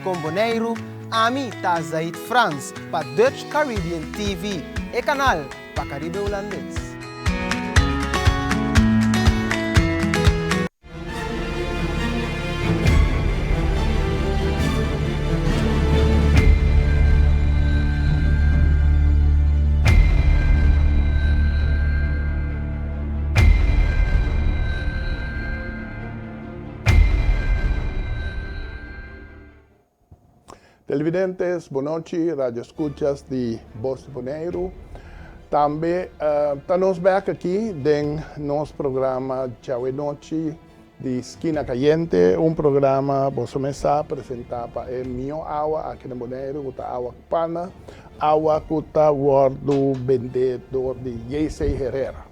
com Bonaire, Ami tá Zaid France para Dutch Caribbean TV e canal para Caribe Holandês. Televidentes, boa noite, rádio escuchas de Voz de Bonaire. Também estamos back aqui no nosso programa Tchau e Noite de Esquina Caliente, programa que você apresentar para o meu água aqui na Bonaire, que é água pana, água que está o vendedor de Jesse Herrera.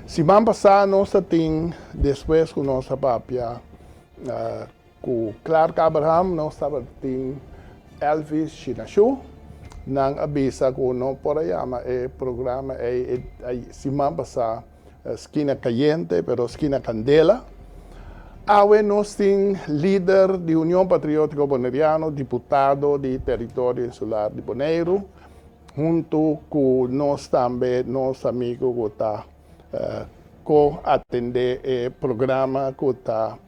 Se vamos passar, nós temos, depois com nossa papia, com Clark Abraham, nós temos Elvis Chinashu, nang abisa ko no por llama programa si mambasa esquina caliente pero esquina candela. Awe nos ting líder de União Patriótica Bonaireano, diputado de território insular de Bonaire, junto com nós também, nosso amigo que está co-atender o programa, que está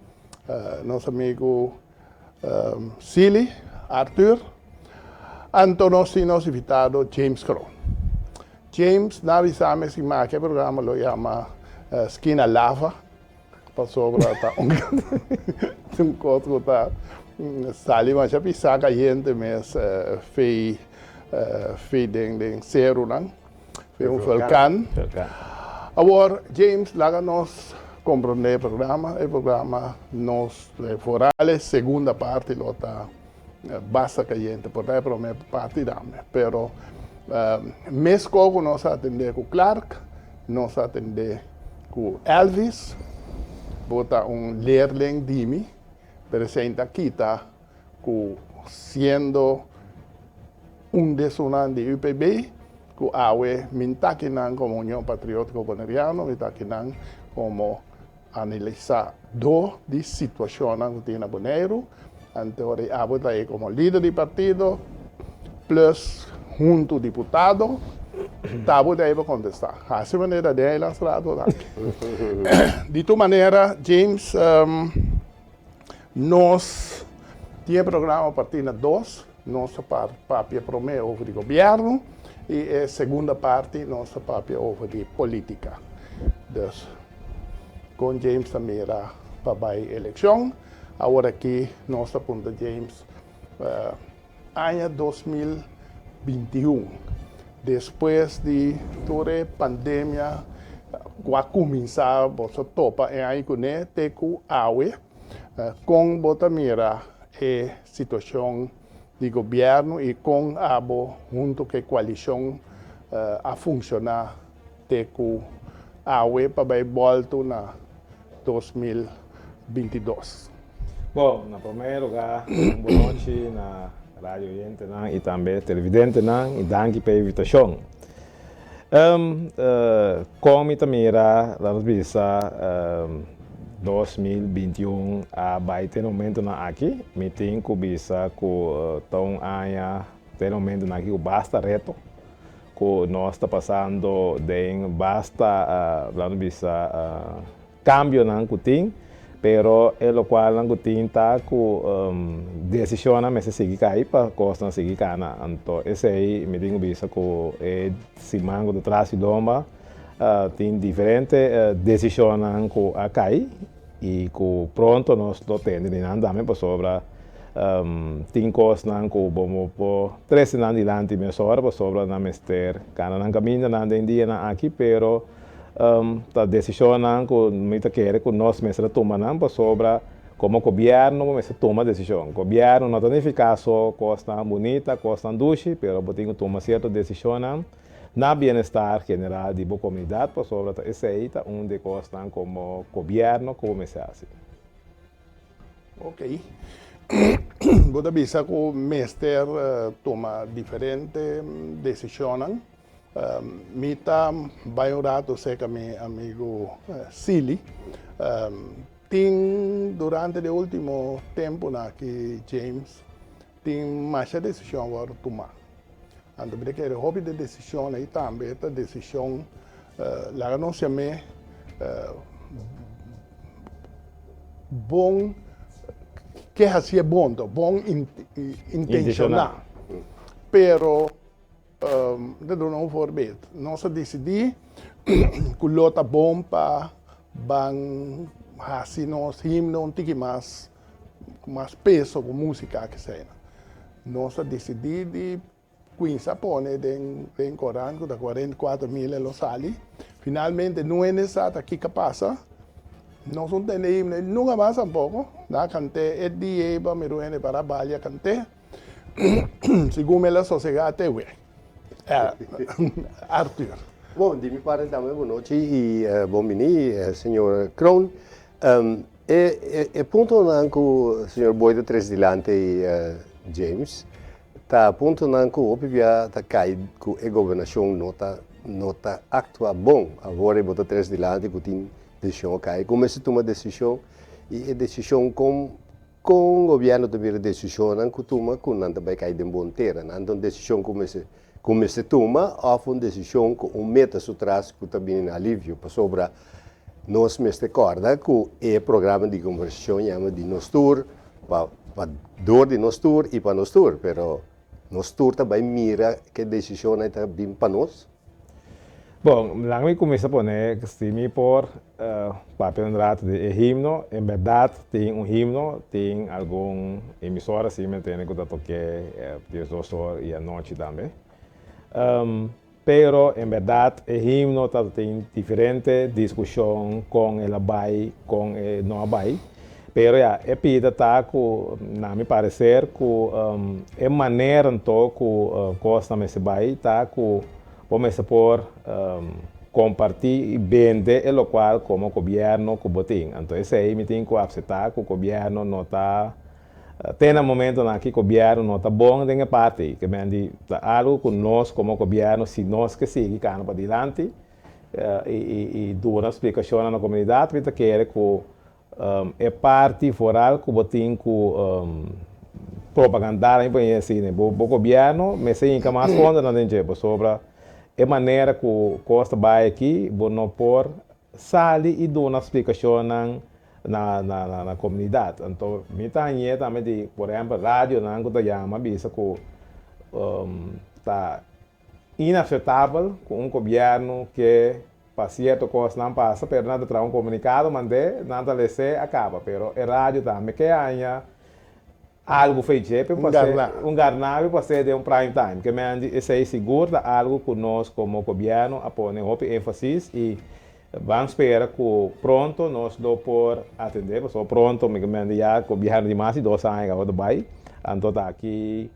nosso amigo Silly Arthur, Antonos invitado James Crow. James, navisame si ma que programa lo llama Esquina Lava, passou para um outro tá sali mas já pisa caliente mas fei den zero não, fei vulcão. Agora James laga nos compreender o programa nos forales segunda parte lo tá basta caliente, por aí para a minha parte dame. Pero, mês que nós atender com Clark, nós atender com Elvis, bota leerling de mim, presente aqui, tá, sendo desonante de UPB, com a UE, mintakinan como União Patriótica Bonaireano, mintakinan como analisar de situação que tem na Bonaire. Antes abota aí como líder de partido, plus junto diputado, estava daí para contestar. Assim maneira daí lançado aqui. De tua maneira, James, nós tínhamos programa a partir de 2, nossa papia promessa over de governo e a segunda parte nossa papia over de política. Então, com James também era para a eleição. Agora aqui, nossa ponta James, ano 2021, depois de toda a pandemia, quando começar a topa em aí com né, teco aue, com bota mira a situação de governo e com abo junto com a coalição a funcionar teco aue para voltar na 2022. Bom, na primeiro lugar, boa noite na rádio gente e também televidente e danke pela invitação. Como também era a visa 2021 a baita momento na aqui, me tem que visa com tão aia tem momento na aqui o basta reto, que nós está passando de basta a visa cambio na que tem. Pero lo qual ang gutinta ko desisyon na mesa sige kai pa costa sige kana anto esse aí me digo bisa ko si mango de trás e doma tem diferente decisão ko akai e ko pronto nós lo tende de andame pa sobra tem costa nan ko bomo po 3 anos dilante me sobra pa sobra na mester kana nan caminho na ande dia na aqui pero a decisão que muita quer que nós mesmos tomamos para sobra como governo mesmo toma decisão. Governo não tem eficácia, costa bonita, costa duche, pero tem que tomar certa decisão na bem-estar general de boa comunidade para sobra esse aí tá onde costa como governo como se faz. Ok. Vou avisar que o mestre toma diferente decisões. Mita vai um rato sei que meu amigo Silly tem durante o último tempo que James tem mais decisão agora tomar. Então, porque é hobby de decisão aí também, a decisão, lá não se chama bom, que é bom, bom intencional. Pero, de dar um voorbeeld, nós decidimos que lota bom para bang assim nós himno um tique mais peso com música que seja. Nós decidimos Quinza pone den Corán da 44.000 lo sali. Finalmente não é necessário aqui que passa. Nós não temos nunca mais um pouco. Na cante é dia para me ruene para balha cante. Segundo ela sociedade é Arthur. Bom, de minha parte também boa noite e bom mini, senhor Kroon. Ponto não que o senhor Boido Tres Dilante James. Tá ponto não que o opivia tá cai que a governação nota actua bom agora botar Tres Dilante que tem decisão cai começa a tomar decisão e a decisão com o governo também decisão não que toma com não também cai de bom terra então decisão começa a tomar ou uma decisão com meta atrás que também alívio para sobra nós me recorda que o programa de conversação chama de nos tour para dor de nos tour e para nos tour pero nos tour também mira que decisão está bem para nós. Bom, lá me começa a poner que se me por papel de himno, em verdade tem himno, tem algum emissora assim, me tem que eu toquei de 2 horas e à noite também. Pero em verdade o himno tem diferente discussão com ele vai, com ele não vai. Pero é pida tá que, na me parecer, que é maneira então que costa me se vai tá que vamos por compartilhar e vender o qual como governo que botem. Então esse aí me tem que aceitar que o governo não está tem um momento na que o governo não está bom de parte que me algo que nós como governo se nós que seguir para adiante e dar uma explicação na comunidade que quer que é parte foral que botem que propaganda em assim né o governo me sei que mais fundo não tem jeito sobre a maneira que o costa vai aqui não por sali e dar uma explicação na comunidade. Então, me tanha também de, por exemplo, rádio não que chama bisa que está inaceitável com governo que para certo coisa não passa, pero nada traz comunicado, mande, nada lhe acaba, pero a rádio também que há algo feito para garnável para ser de prime time, que me esse é seguro algo que nós como governo ponemos ênfase e vamos esperar que pronto nós do por atender, porque pronto me já o governo de mais de 2 anos agora vai, então tá aqui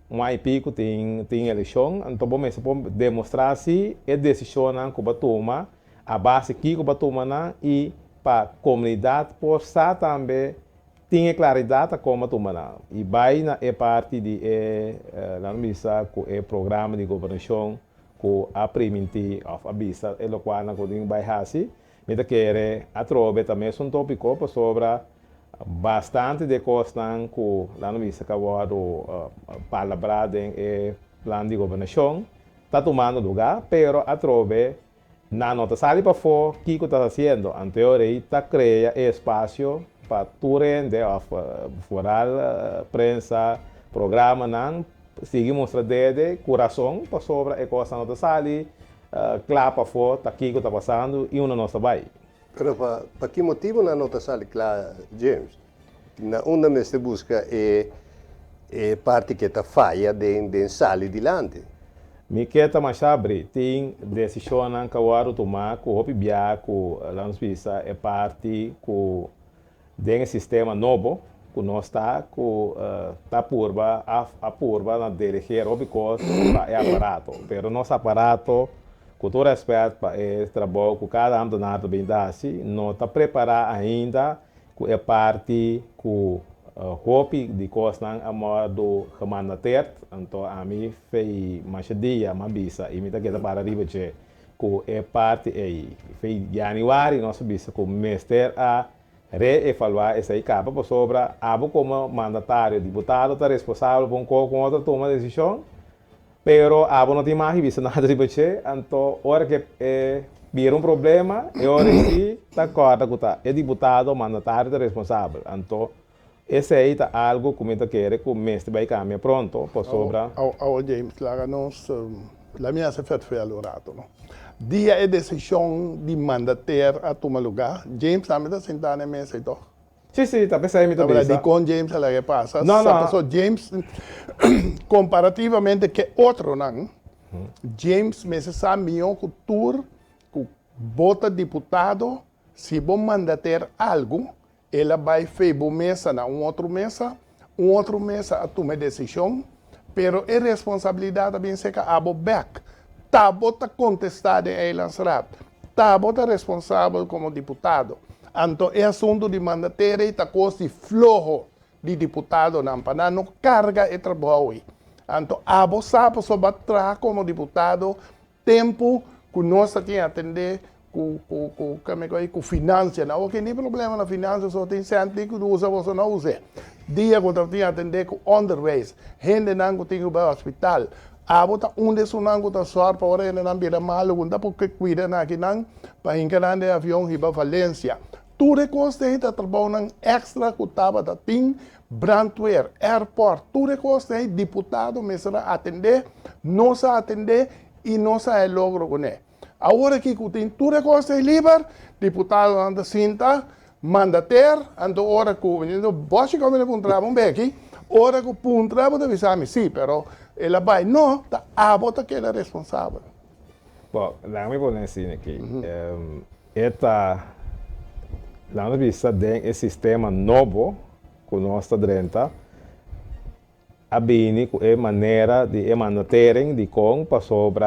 mais pico tem eleição, então vamos demonstrar se a decisão que vai tomar, a base que vai tomar e para a comunidade possa também tinha claridade como tomar e vai na parte de na missa com o programa de governação que a permitir a vista e o qual na coding vai assim me quer atrove também um tópico sobre bastante de coisas que lá no missa que agora palabrado em plano de governação está tomando lugar, pero atrove na nota sale para fora que está fazendo, anteriormente está cria espaço para turen de foral prensa programa não seguimos de coração para sobre a coisa não sali claro para fora tá aqui que está passando e uma nossa vai. Pero para que motivo na nota sali claro James na onde me se busca é parte que está falha de sali dilante. Me queda mais abre tem decisão que agora tomar que o bia que lá nos pisa é parte que dentro sistema novo que nós está purba a purba na delegar o because é aparato, pero nosso aparato com todo respeito para o trabalho que cada ano na bem dá não está preparado ainda que é parte que hobby de coisas a modo humanitário, então a mim fez mais dia mais bisa e me tá queda para arriba que é parte aí fez janeiro nosso bisa com mestre a reevaluar essa capa por sobre abo como mandatário, deputado está responsável por com outra toma de decisão, pero abo não tem mais visto nada de você, então hora que vira problema, e hora que está corta que tá, é deputado, mandatário está responsável, então esse aí tá algo que eu quero que o mestre vai caminhar pronto por sobre. James, lá nós, lá minha se fez alurato, não? Dia é decisão de mandatar a tomar lugar. James também está sentado na mesa e todo. Sim, tá pensando em Agora, de com James ela que passa. Não. Só James, comparativamente que outro não. James me sabe melhor que tour, que bota deputado, se bom mandatar algo, ela vai fazer mesa na outra mesa a tomar decisão, pero é responsabilidade bem seca a back. Tá bota contestar em Eilandsraad. Tá bota responsável como deputado. Então, é assunto de mandatar e tá coisa flojo de deputado não para não carga e trabalho. Então, a você pode trabalhar como deputado tempo que nós temos que atender com finanças. Não, ok, nem problema na finanças, só tem gente que usa, você não usa. Dia que eu tenho que atender com underways, gente não tem que ir ao hospital. Abota desses não que está só para hora não vira mal, quando porque cuida aqui não, para encarar de avião e para Valência. Tudo é coisa que trabalham extra que estava da TIM, Brandweer, Airport, tudo é coisa que deputado me será atender, não se atender e não se logra com ele. Agora que tem tudo é coisa livre, deputado anda cinta, mandatar, anda hora que o boss como ele puntrava aqui, hora que o puntrava deve saber sim, pero ela vai não, tá a bota que ela é responsável. Bom, lá me vou assim aqui. Lá na vista tem esse sistema novo que nós está dentro, a bem é maneira de manterem de com para sobre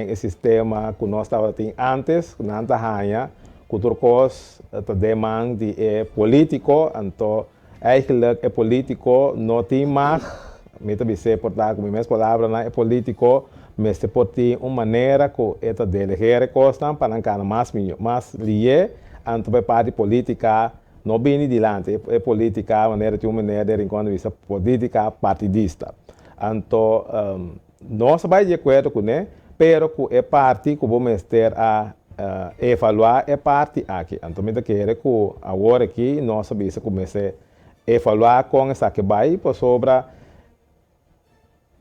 esse sistema que nós estava tendo antes, que não tinha, que turcos demanda de político, então eigenlijk é político não tem mais, me também sei portar com minhas palavras, não é político, mas se pode ter uma maneira que é delegar coisas para não mais lié, então para parte política não bem adiante, é política maneira de uma maneira de enquanto vista política partidista. Então nós vamos de acordo com ele, pero que é parte que vamos ter a evaluar é parte aqui. Então me quero que agora aqui nós vamos começar evaluar com essa que vai por sobre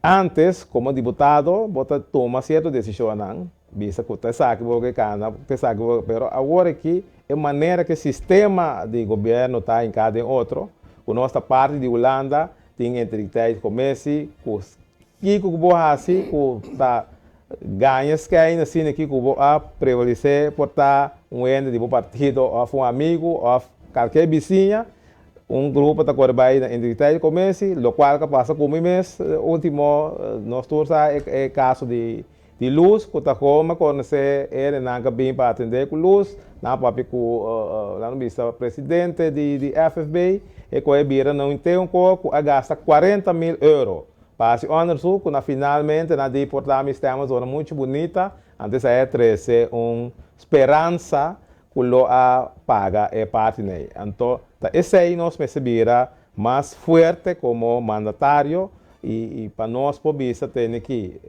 antes como deputado bota toma certa decisão não visa que você sabe que cana você sabe pero agora aqui é maneira que o sistema de governo está em cada outro a nossa parte de Holanda tem entidade comércio que boa assim que tá ganhas que ainda assim aqui que boa prevalecer portar ente de partido ou um amigo ou qualquer vizinha grupo está correndo na entidade de comércio, o qual que passa com o mês, último, nós todos é caso de luz, que está como, quando você não bem para atender com luz, não para com o presidente de FFB, e que ele não tem a gasta 40 mil euros. Para se honrar isso, quando finalmente na de portar uma zona muito bonita, antes é trazer uma esperança que a paga é parte dele. Então, esse aí nós percebemos mais forte como mandatário e para nós pobista tem que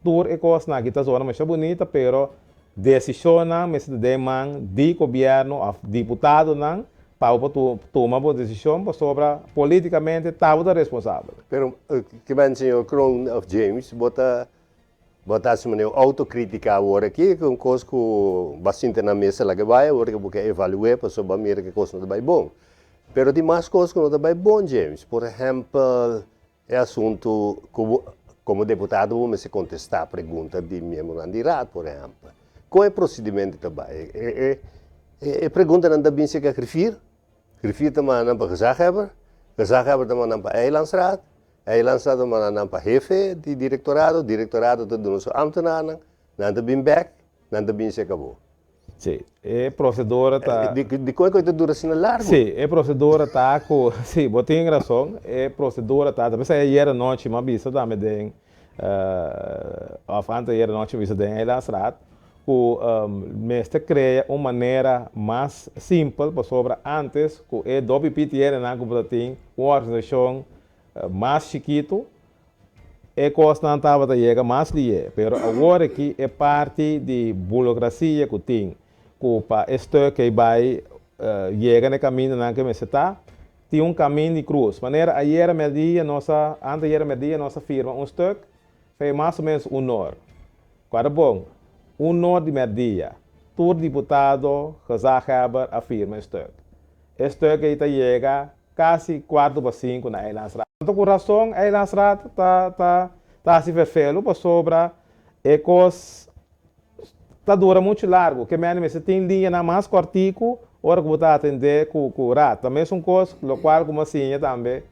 tudo é coisa na kita zona mais bonita, pero decisão mas demanda de governo, deputado não para tomar uma decisão sobre politicamente estava responsável. Pero que vai senhor Crown of James botar se uma autocrítica agora aqui com coisa que bastante na mesa lá que vai agora que porque evaluar para sobre a mira que coisa não vai bom. Pero tem mais coisas que não está bem bom, James. Por exemplo, é assunto como deputado vamos se contestar a pergunta de membro da Raad, por exemplo. Qual é o procedimento também? É pergunta não também se quer refir também não para gezaghebber também não para Eilandsraad também não para jefe de directorado de doen zo ambtenaren, não também back, não também se acabou. Sim, a procedura está... De qual dura assim largo? Sim, a procedura está com... Sim, você tem razão. A procedura está... Talvez era noite, mas bisa também tem... Antes era noite, bisa tem Eilandsraad. que cria uma maneira mais simples para sobre antes que o WPT era na uma organização mais chiquito e costa não estava a chegar mais ali, pero agora que é parte de burocracia que tem, que para este que vai chegar no caminho na que me está, tem caminho de cruz. Maneira ayer media nossa, antes ayer media nossa firma stuk, foi mais ou menos hora. Quando bom, hora de media, todo deputado gezag hebben a firma stuk. Stuk que está chega quase 4/5 na Eilandsraad. Então, com razão, a Eilandsraad está se verfelo para sobra e cos está dura muito largo, que mesmo se tem linha na mais cortico, hora que você atender com o rato. Também são coisas, o qual como assim também,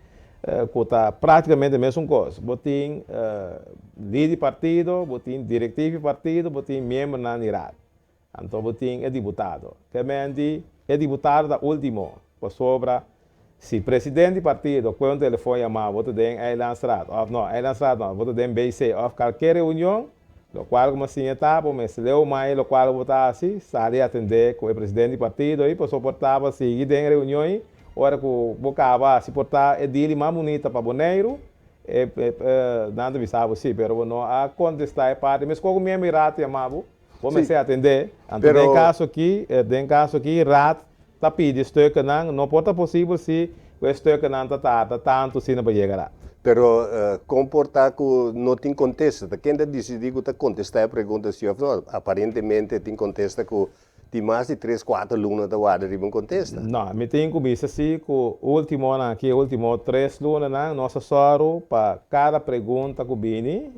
que está praticamente a mesma coisa. Você tem líder de partido, você tem diretivo de partido, você tem membro na NIRAD. Então, você tem deputado. Que mesmo é deputado da última, para sobra. Se presidente do partido, quando ele foi chamado, você tem a Eilandsraad, ou não, Eilandsraad não, você tem BC, ou qualquer reunião, o qual como assim está, mas leu mais, o qual você assim, sai atender com o presidente do partido, e para suportar, seguir em reuniões, hora que o acaba se portar, é dele mais bonita para Bonaire, nada visava sim, mas não a contestar é parte, mas como minha mirada chamava, comecei a atender, então tem caso aqui, rat está pedindo que não pode possível se o stuk não está tanto assim para chegar. Pero comportar que não tem contesta. Quem decidiu que contestar a pergunta se aparentemente tem contesta que tem mais de 3, 4 alunos da guarda de contesta. Não, me tem que dizer assim que o último 3 alunos nossa soro para cada pergunta que vem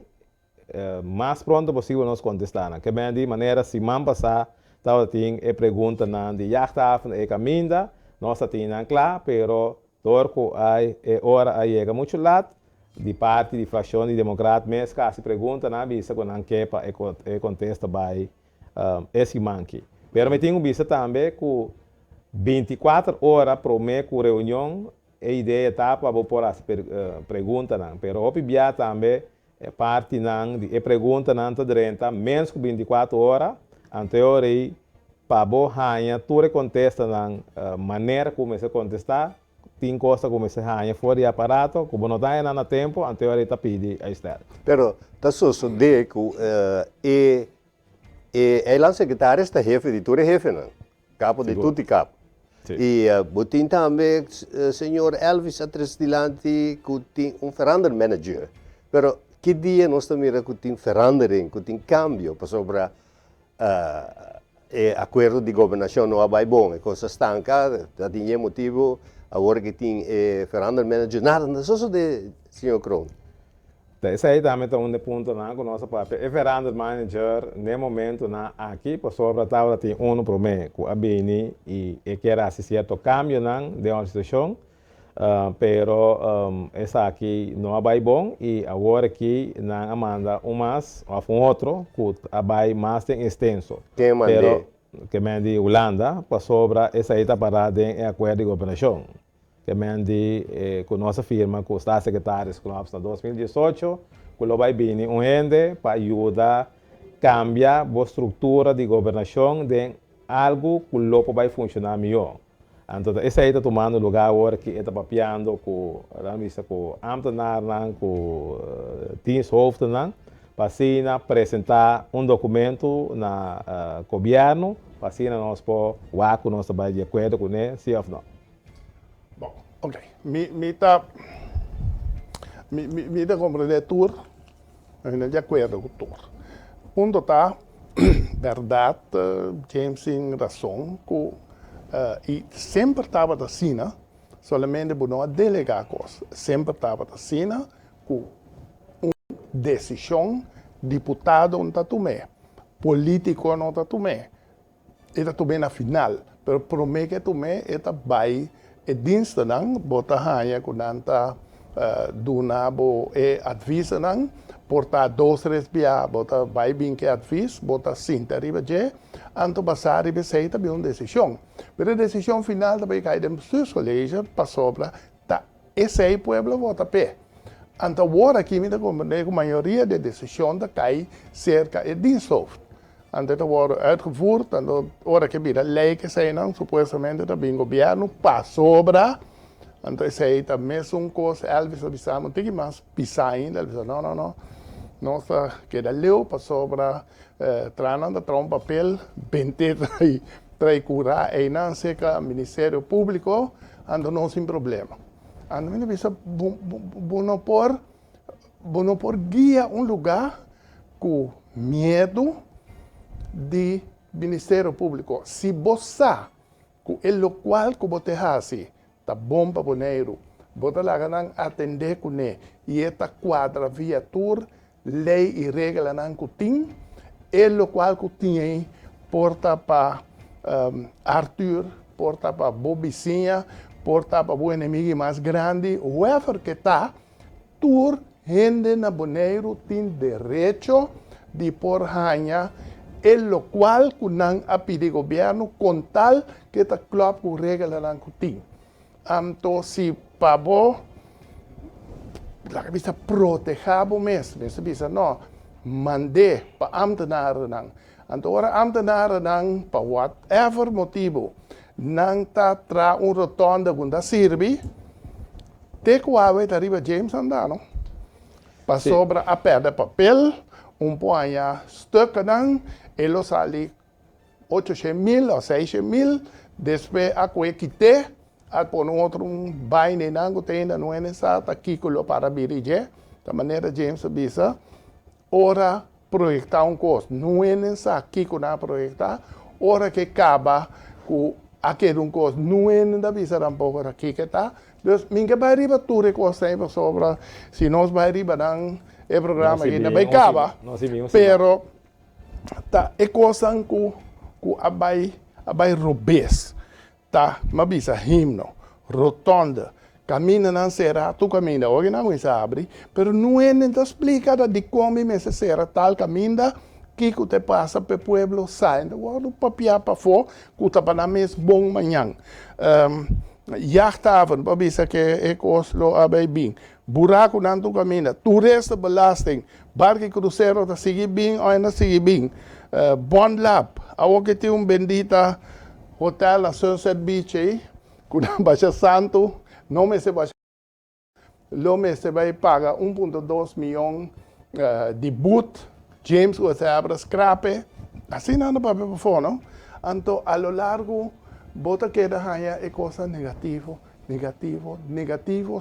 mais pronto possível nós contestar. Que bem de maneira se man passar então tem a pergunta de jachtaf e caminda, nós temos claro, pero torco aí é hora aí chega muito lado de parte de fração de democrata, mas caso pergunta na vista quando não quepa e contesta by esse manque. Pero me tenho visto também que 24 horas por mês com reunião a ideia tá para por as pergunta não, pero obvia também é parte não de pergunta não tá durante menos que 24 horas. Anterior para boa tu contesta na maneira como se contestar, tem coisa como se ranha fora de aparato, como não está na tempo, anterior está pedi a estar. Pero tá só de que ela secretária está jefe de tudo jefe não, capo de tudo capo. E botin também senhor Elvis Atrastilante que tem verander manager. Pero que dia nós também que tem verandering, que tem cambio para sobre acordo de governação não vai bom, é coisa estanca, tinha motivo agora que tem verander manager, nada, só de senhor Kron. Esse aí também é um ponto na nossa papel. O verander manager, no momento aqui, para sobre a tábua tem por mês, com a BNI e quer assistir certo cambio de uma situação. Pero essa aqui não vai bom e agora que não amanda mais ou outro que vai mais extenso. Quem manda? Que manda Holanda para sobra essa aí está parada em acordo de governação. Que manda com nossa firma, com os secretários que nós em 2018, que vai vir ende para ajudar a cambiar a estrutura de governação de algo que logo vai funcionar melhor. Então, esse aí está tomando lugar agora que está papiando com o ambtenaar, com o diensthoofd, para apresentar documento na governo, para nós pôr o que nós estamos de acordo com ele, sim ou não. Bom, ok. Me está compreender tudo, eu de acordo com tudo. Ponto está, verdade, James tem razão, e sempre estava assim, somente por não delegar coisas. Sempre estava assim, com uma decisão, deputado não está tomando, político não está tomando. Está tomando na final, mas promete que tomar, está vai, e diensten não, bota hanya com nanta, donabo e advisa não, portar 2, 3 dia, bota vai bem que advis, bota 5, arriba je, anto passar e você também uma decisão. Mas a decisão final também cai de seus colégios para sobra, tá, esse aí o povo vota pé. Então agora aqui me dá a maioria de decisão da cai cerca de diensthoofd. En dit wordt uitgevoerd en dat ora que bira lijken zijn dan, supuestamente dat bin gobierno pa sobra. En toen zei dat mesmo coisa, Elvis avisamos, tem que mais pisar ainda, ele disse, não, nossa, queda leu pa sobra, tranando um papel, 20 trai cura, e não seca Ministério Público, ando não sem problema. Ando me disse, bueno por guia lugar com medo de Ministério Público. Se você, com o local que você faz, tá bom para Bonaire, você lá não atender com ele, e esta quadra viatura, lei e regra não tem, o local que tem, porta para Arthur, porta para Bobicinha, porta para o inimigo mais grande, whoever que está, tur gente na Bonaire tem direito de por ranha, lo qual que não apide governo com tal que está claro com regra não tem. Então, se para você, la bisa proteger o mesmo, se bisa não, mande para ambtenaren não. Então, ora ambtenaren não, para whatever motivo, não está tra rotonda quando serve, te quave arriba James andando, para sobra a perda papel, ponha stukken não, ele sali 800.000 ou 600.000, depois a quite a por outro baile não tem não é necessário aqui para birige da maneira James bisa ora projetar coisa não é necessário aqui na projetar ora que acaba com aquele coisa não é nada bisa tampouco aqui que tá dus minha vai riba tudo coisa sempre sobre se nós vai riba não é programa ainda vai acaba pero tá é coisa que abai robes tá, mas bisa himno, rotonda, caminha não será, tu caminha, hoje não é abre, pero não é nem explicada de como me será tal caminha que te passa para o pueblo sai, o papel para fora, que tá para mes bom manhã. Jachthaven, para bisa que é Oslo abai bem, buraco não tu caminha, turista belasting, barco cruzeiro tá seguir bem ou ainda seguir bem, bond lab, a que tem bendita hotel na Sunset Beach aí, quando baixa santo, não me se baixa, se vai pagar 1,2 milhão de boot, James você abre scrape, assim não para ver fora, não? Então, a lo largo, bota que daí é coisa negativo,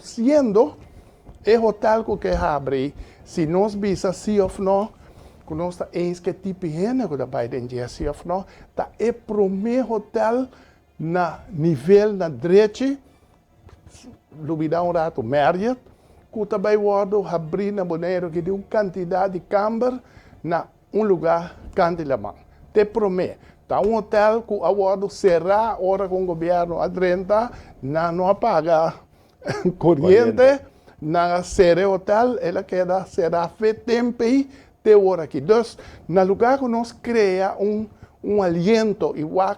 sendo o hotel que abre, se nós visa sim ou não, que nós está eens que tipo de gente que vai dentro sim ou não, tá é primeiro hotel na nível na direita, lubida rato Marriott, que também guardo abrir na Bonaire que tem uma quantidade de câmara na lugar cantilamang. Te prometo, tá hotel que guardo será hora com o governo adrenta, não apaga corrente, na série hotel, ela queda será feito tempo te hora aqui. Então, no lugar que nós cria aliento igual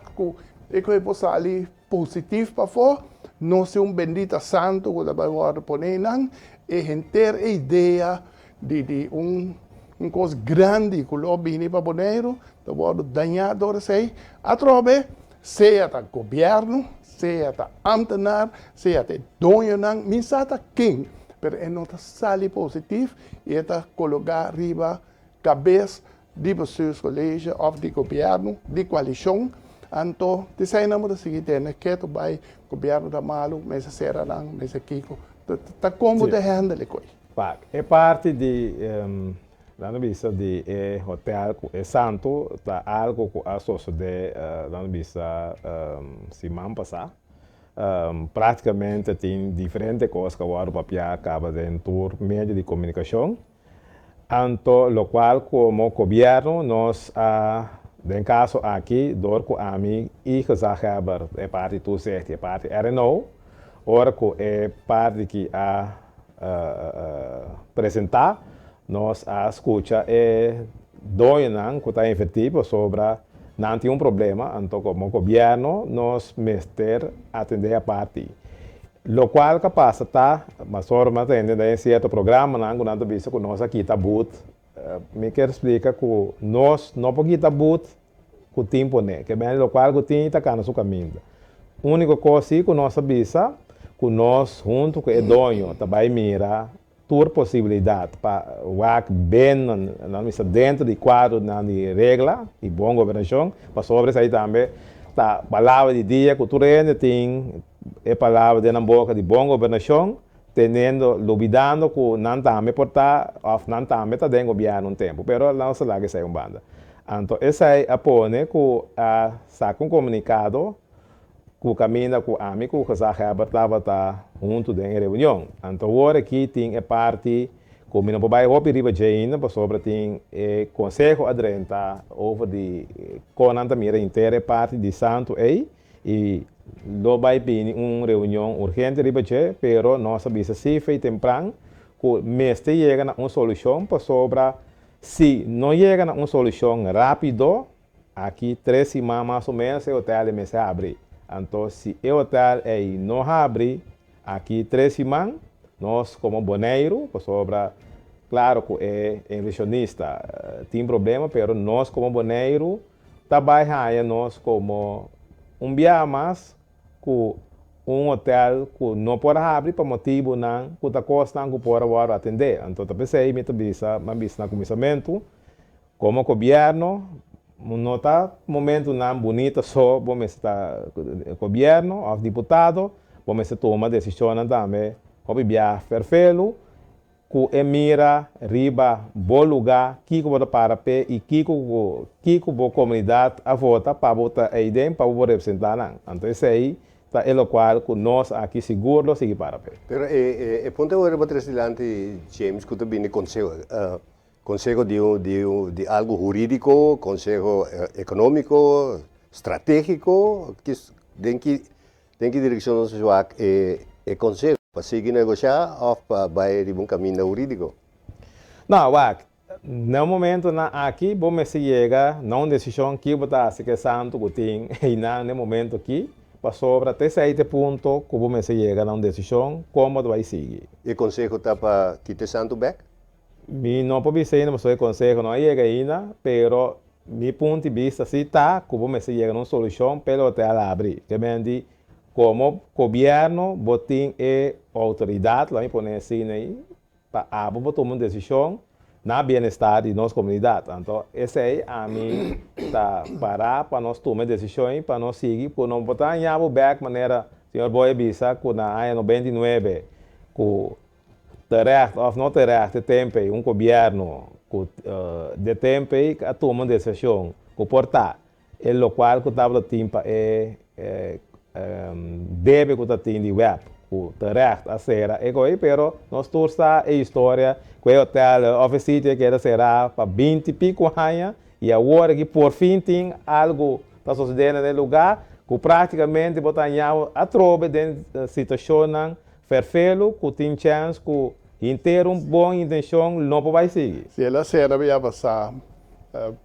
que possa ali positivo para fora, nós é bendito santo que vai agora poner e ter a ideia de coisa grande que o vem para Bonaire, que vai danhar sei, através seja o governo, seja o ambtenaar, seja o dono, misata quem, pero é nota sali positivo e está colocar arriba cabeça de bestuurscollege of de governo, de coalição. Então, te sei não da seguinte, né, que tu vai governo da malu, mas será não, mas aqui, tá como de handle coisa. É parte de dando vista de hotel é santo, tá algo que a sociedade dando vista semana passada. Praticamente tem diferentes coisas que o papel acaba dentro do meio de comunicação. Então, lo qual como governo nós em caso aqui dor com a mim e que já é parte do certo, é parte RNO, ora que é parte que a apresentar nós a escuta é doinan que está efetivo sobre não tem problema, então como governo nós mestre atender a parte. Lo qual que passa tá, mas só atende em certo programa não quando visto que nós aqui tá boot me quero explicar que nós não podemos botar com o tempo, né? Que bem, o qual que tem está cá no seu caminho. A única coisa que nós sabemos, que nós, junto com o dono, também mira toda possibilidade para o bem dentro de quadro de regra e boa governação, para sobre isso aí também, a palavra de dia que tu tem a palavra de na boca de boa governação, tendo, duvidando que não também portar, ou não também está dentro do governo um tempo, mas não se lá que sai banda. Então, esse aí apone que saca um comunicado que caminha com o amigo que estava junto da reunião. Então, agora aqui tem a parte que não pode ouvir riba ainda, mas sobre tem o conselho adrenta over de conanta mira inteira parte de santo aí e lo vai pedir uma reunião urgente riba pero nós sabemos se fez temprano que mestre chega a uma solução para sobre se não chega a uma solução rápido aqui 3 semanas mais ou menos o hotel começa a abrir. Então, se o hotel aí não abre aqui 3 semanas, nós como boneiro, sobre, claro que é inversionista, tem problema, mas nós como boneiro, trabalhamos nós como dia mais que hotel que não pode abrir por motivo não, que a costa não pode atender. Então, eu pensei, me no começamento, como governo, não está momento não bonito só vamos estar governo ou deputado vamos tomar decisão também como via perfeito que mira riba bom lugar que pode para pé e que boa comunidade a votar para votar aí dentro para representar não então isso aí tá é o qual que nós aqui seguro seguir para pé. Pero ponte agora para dilante James que também conselho consejo de algo jurídico, consejo económico, estratégico, tem que direção do seu consejo para seguir negociar ou para ir um caminho jurídico. Não, no momento aqui vamos chegar na uma decisão que está se questando que tem e no momento aqui para sobre até esse ponto que vamos chegar na uma decisão como vai seguir. E o consejo está para quitar santo back? Mi não pode ser não sou conselho não chega ainda, pero mi ponto de vista se está como me chega uma solução pelo até abrir. Que bem como governo botem e autoridade lá me põe assim aí para tomar uma decisão na bem-estar de nossa comunidade. Então esse aí a mim tá para nós tomar decisões para nós seguir, para não botar em abo back maneira senhor Boy bisa que na ano 99 que terecht of não terecht tempo governo de tempo a tomar uma decisão que portar o local que estava tempo deve que está tendo web que terecht a ser aí pero nós torça a história que o hotel oficina que era será para 20 e pico anos e agora que por fim tem algo para suceder no lugar que praticamente botar a trobe de situação perfeito, que tem chance que ter uma boa intenção não vai seguir. Se ela serve a passar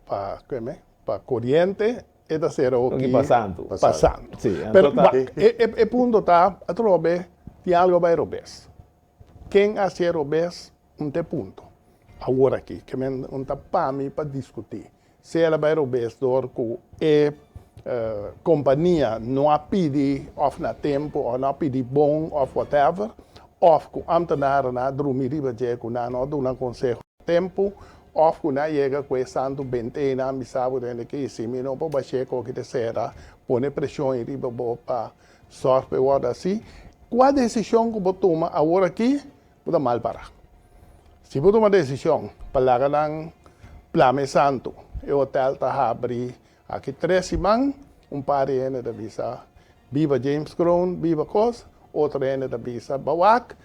para corrente, ela será o que passando. Sim, pero o ponto está a trobe de algo vai robes. Quem a ser robes não tem ponto. Agora aqui, que não está para mim para discutir. Se ela vai robes dor que companhia não a pedir of na tempo ou não pedi bom of whatever of com ambtenaar na dormir riba je com na não do na consejo tempo of com na chega com santo bente na misabo de que se me não pode baixar com que será pone pressão em riba para sorte ou assim qual decisão que você toma agora aqui pode mal parar se você toma decisão para lá nang plame santo o hotel tá abrir aqui 3 semanas, par de anos da visa Viva James Crown, Viva Cos, outra ano da visa Bawak,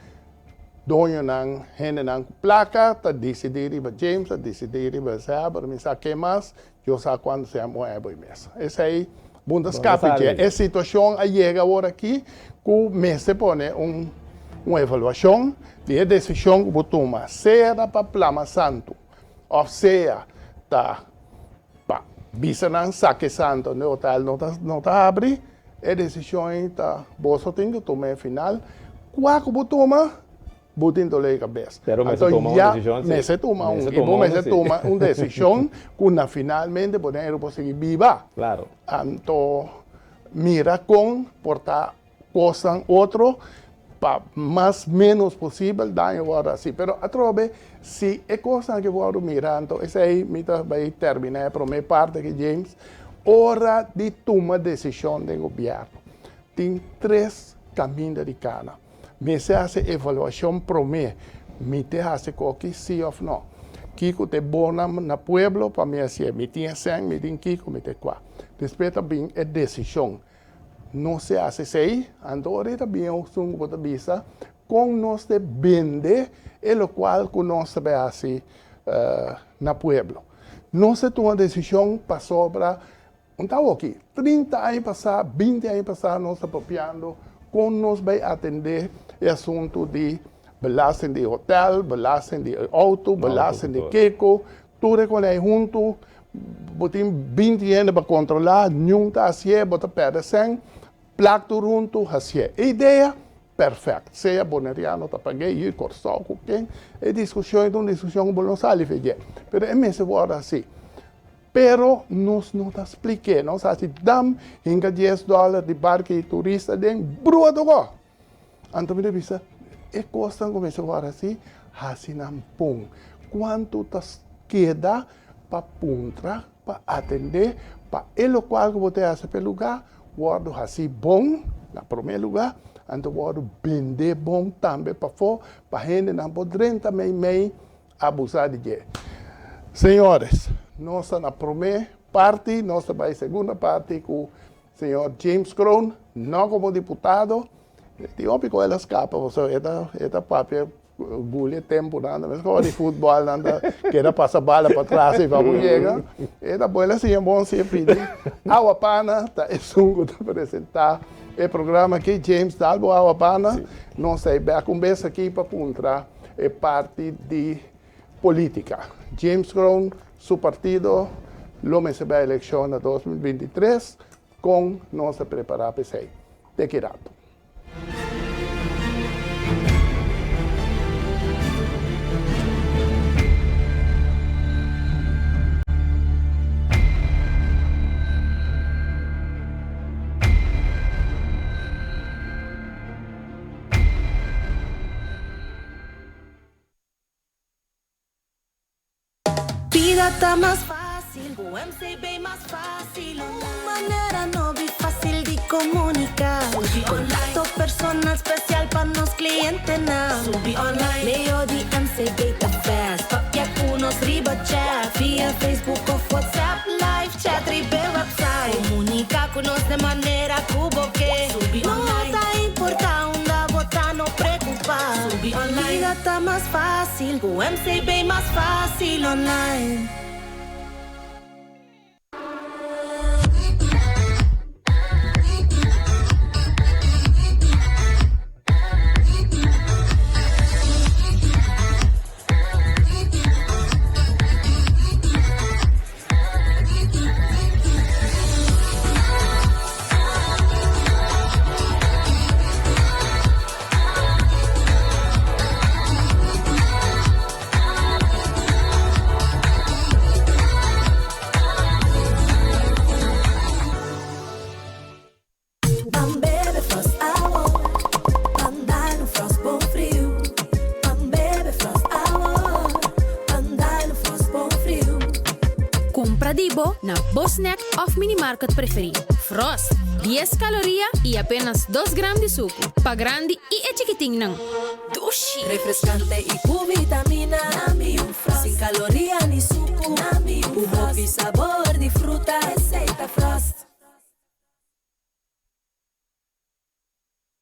dono nang hene nang placa, tá decidir Viva James, tá decidir Viva Saber, me sabe que mais, eu sei quando se amo é bom mesmo. Esse aí, bundas capítulo, essa situação aí chega agora aqui, que o mês se põe uma avaliação de decisão que você toma, seja para Plama Santo, ou seja, tá bisa nang saque santo no hotel não tá abre a decisão tá você tem que tomar final qual que você toma botin dole cabeça. Pero me se toma uma decisão, sim. Me se toma Me se toma uma decisão que finalmente Bonaire conseguir viva. Claro. Então, mira com portar coisa outro para mais menos possível daño agora assim. Pero a trobe se é coisa que vou mirar, então esse aí me vai terminar para minha parte que James, hora de tomar decisão do governo. Tem 3 caminhos de cada. Me se hace avaliação para mim, me te hace qualquer sim ou não. Kiko te bona na pueblo para mim assim, me tinha 100, me tinha Kiko, me tem 4. Depois também é decisão. Não se hace assim, então ahorita bem o sungo bota bisa, com nós de vender, é o qual que nós se assim na pueblo. Não se toma decisão para sobra, então aqui, 30 anos passar, 20 anos passar, nós apropriando, com nós vai atender o assunto de belasting de hotel, belasting de auto, belasting de Kiko, tudo com ele junto, botem 20 anos para controlar, nunca assim, bota perde 100, placa junto, assim. Ideia perfeita. Seja boneriano, tá paguei, ir corsal, com quem, é discussão, então discussão que não sabe fazer. Mas é mesmo agora assim. Pero nós não te expliquei, nós assim, dam, hinga $10 de barco e turista, den, brua do go. Então, me diz, é coisa como isso agora assim, assim não pão. Quanto te queda para puntra, para atender, para ele qual que você hace pelo lugar, guardo assim bom, na primeiro lugar, então guardo vender bom também para fora, para a gente não poder também abusar de dinheiro. Senhores, nós na primeira parte, nós vai segunda parte com o senhor James Crown, não como deputado. De óbvio ela escapa, você é papel, gulha tempo, nada, mas como de futebol, nada, que era passar bala para trás e vamos chegar. E depois assim é bom sempre pedir. Água Pana, tá, é sungo de apresentar o programa aqui, James Dalbo, Água Pana. Não sei, a conversa aqui para contra é parte de política. James Crown, seu partido, lo me se vai a eleição de 2023, com nós preparar para isso. Te quirato. Vida tá mais fácil, o MCB mais fácil. Uma maneira nova e fácil de comunicar. Contato personal especial para nos clientes now. Subi online, meio de MCB tá fast. Papia com nos riba chat, via Facebook ou WhatsApp, live chat, riba website. Comunica com nós de maneira cuboque. Subi online, não tá importando, botar no preocupar. Subi online, vida tá mais fácil, o MCB mais fácil online. Na Bosnack of Minimarket preferido. Frost, 10 calorias e apenas 2 gramas de suco. Pa grande e chiquitinho não. Dushi. Refrescante e com vitamina. Nami Frost. Sin calorías ni suco. Nami Frost. E sabor de fruta. Receita Frost.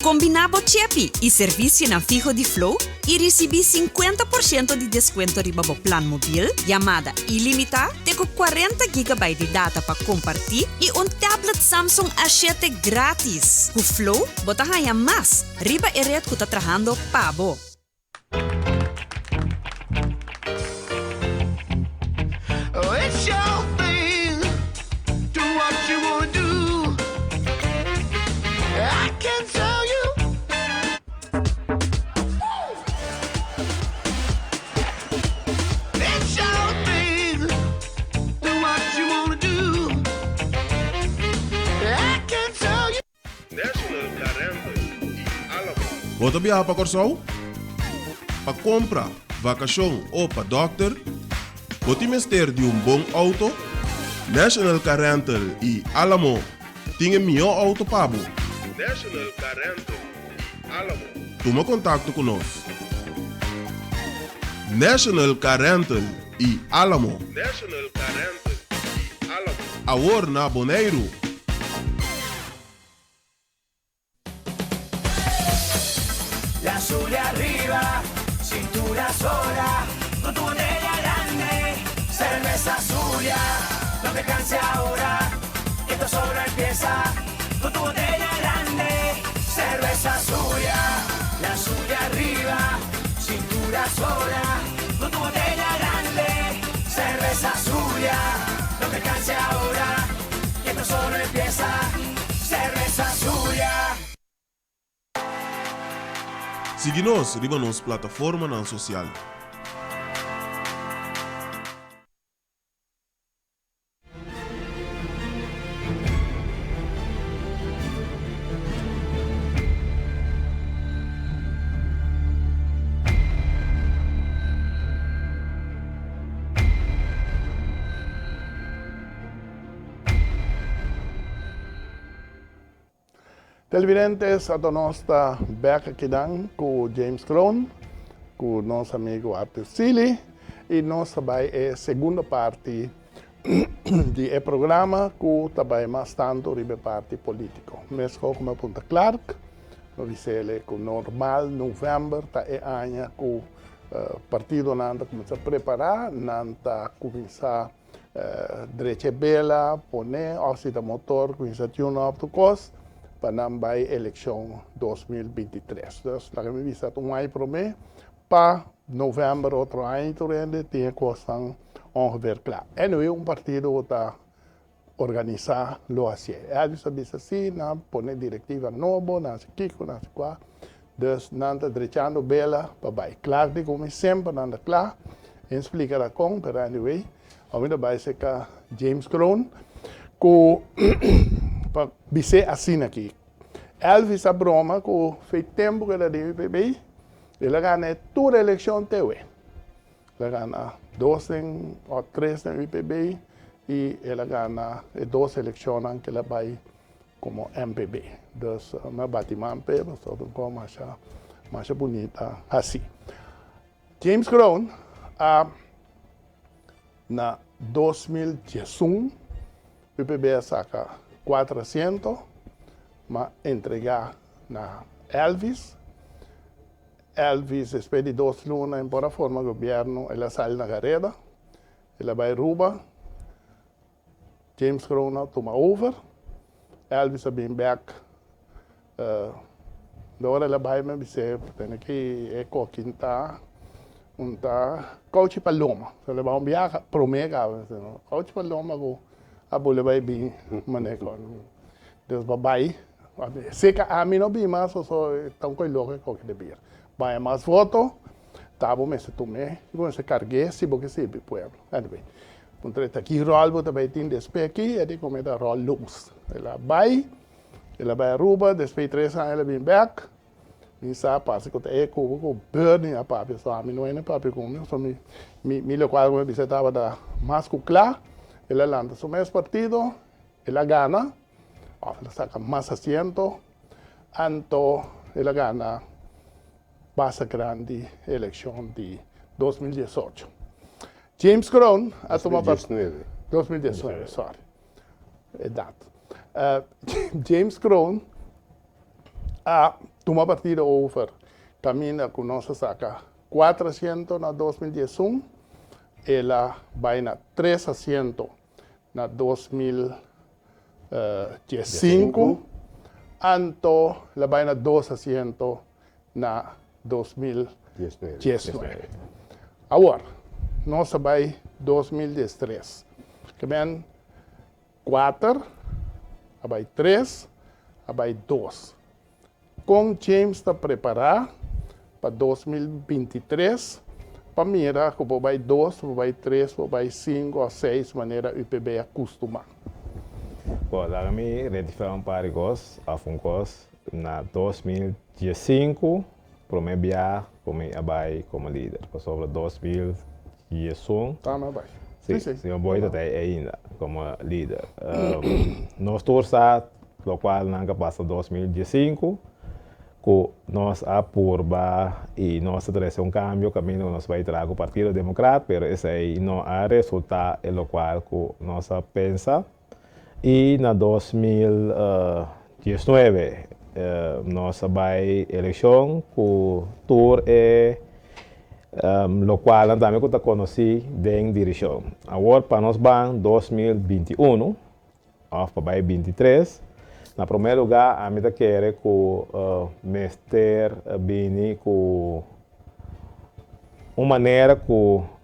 Combinabo Chepi e serviço na Fijo de Flow e recebi 50% de desconto riba bo plan mobil, chamada ilimitada, com 40 GB de data para compartilhar e tablet Samsung A7 grátis. Com Flow, bota ganha mais. Riba e red que tá trabajando pabo. It's your thing. Do what you wanna do. I can tell you. Bota viajar para Corsol? Para compra, vacação ou para doctor? Bota mister de bom auto? National Car Rental e Alamo tem melhor auto pago. National Car Rental e Alamo. Toma contato conosco. National Car Rental e Alamo. National Car Rental e Alamo. Agora na Bonaire. La Zulia arriba, cintura sola, con tu botella grande, cerveza Zulia, no te canses ahora, que esto solo empieza, con tu botella grande, cerveza Zulia, la Zulia arriba, cintura sola, con tu botella grande, cerveza Zulia, no te canses ahora, que esto solo empieza, cerveza Zulia. Siga-nos riba nas plataformas na social. Televidentes, a nós está back aqui com James Crown, com nosso amigo Arthur Sili, e nós vai a segunda parte do programa que também mais tanto ribe parte político. Mas como a Punta Clark, nós dizemos que normal novembro tá é ano que o partido nanda começa a preparar, nanda começa direita bela, poner, oxida motor, começa a tune up to cost, para a eleição 2023. Então, nós vamos visar ano para mim, para novembro, outro ano, tem coisa ongeveer klaar. En nu partido que está organizar lo assim. Eles sabem assim, na põe diretiva novo, na se kiko, na se qua. Dus nanta drechando bela, papai. Claro de como sempre nanta claro. Explica a com, pero anyway, a mim vai ser que James Crown, que para dizer assim aqui. Elvis a broma que fez tempo que ele deu PPI, ele ganha toda a eleição TV. Ele ganha 2 ou 3 no IPB e ele ganha 2 eleições que ele vai como MPB. Então, me batimento, mas todo mais bonita assim. James Crown, na 2011, o IPB saca 400, mas entregar na Elvis. Elvis, depois de 2 lunas, em boa forma, o governo, ele sai na carreira, ele vai roubar, James Crown toma over, Elvis vem back, agora ele vai me dizer, tem que é coquinta, coach Paloma, ele vai enviar promega, coach Paloma, a bola vai bem, maneco, Deus vai, se que a mim não bem mais, só tão coisa que de beer. Vai mais voto, tava me se tomei, vou se carregar se porque se be pueblo. Anyway, puntreta aqui rol também tem despe aqui, é de como da rol luz. Ela vai aruba, depois 3 anos ela vem back. E sabe passa que é com burning a papi, só a mim não é papi como, só me local como você tava da mais claro, ela lança o mesmo partido, ela ganha, ela saca mais assento, anto ela ganha basta grande eleição de 2018. James Crown a tomado 2019, sorry. Exato. James Crown a tomado partido over caminha com nossa saca 400 na 2011, ela vai na 300 na 2015, anto ela vai na 200 na 2019. Agora, nós vai 2013. Que vem 4, vai 3, vai 2. Com James está preparado para 2023, para mirar que vai 2, vai 3, vai 5 ou 6, maneira UPB acostumar. Bom, lá me retificar um par de coisas, a na 2015, promebia como abai como líder. Sobre 2011. Tama vai. Sim, senhor Boita tem ainda como líder. Nós torça, o qual nunca passa 2015, que nós apurba e nós trazemos um cambio, caminho nós vai trazer o Partido Democrata, mas esse aí não há resultado, é o qual que nós pensa. E na 2019, nós vai eleição, que o tour é lo qual também que eu conheci em direção. Agora, para nós, 2021, ou para 2023, na primeiro lugar, a mim quer que o mestre venha com uma maneira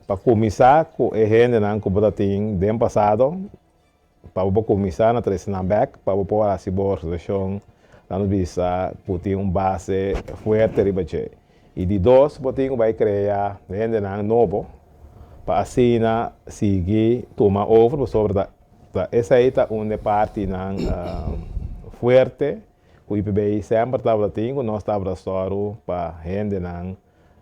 para começar com a gente que eu tinha no passado, para começar na Tresnambek, para pôr a situação, nós visa ter uma base forte de e de dois, eu vai criar gente novo para assim seguir tomar over sobre essa é uma parte forte que o IPB sempre estava tendo, nós estávamos só para gente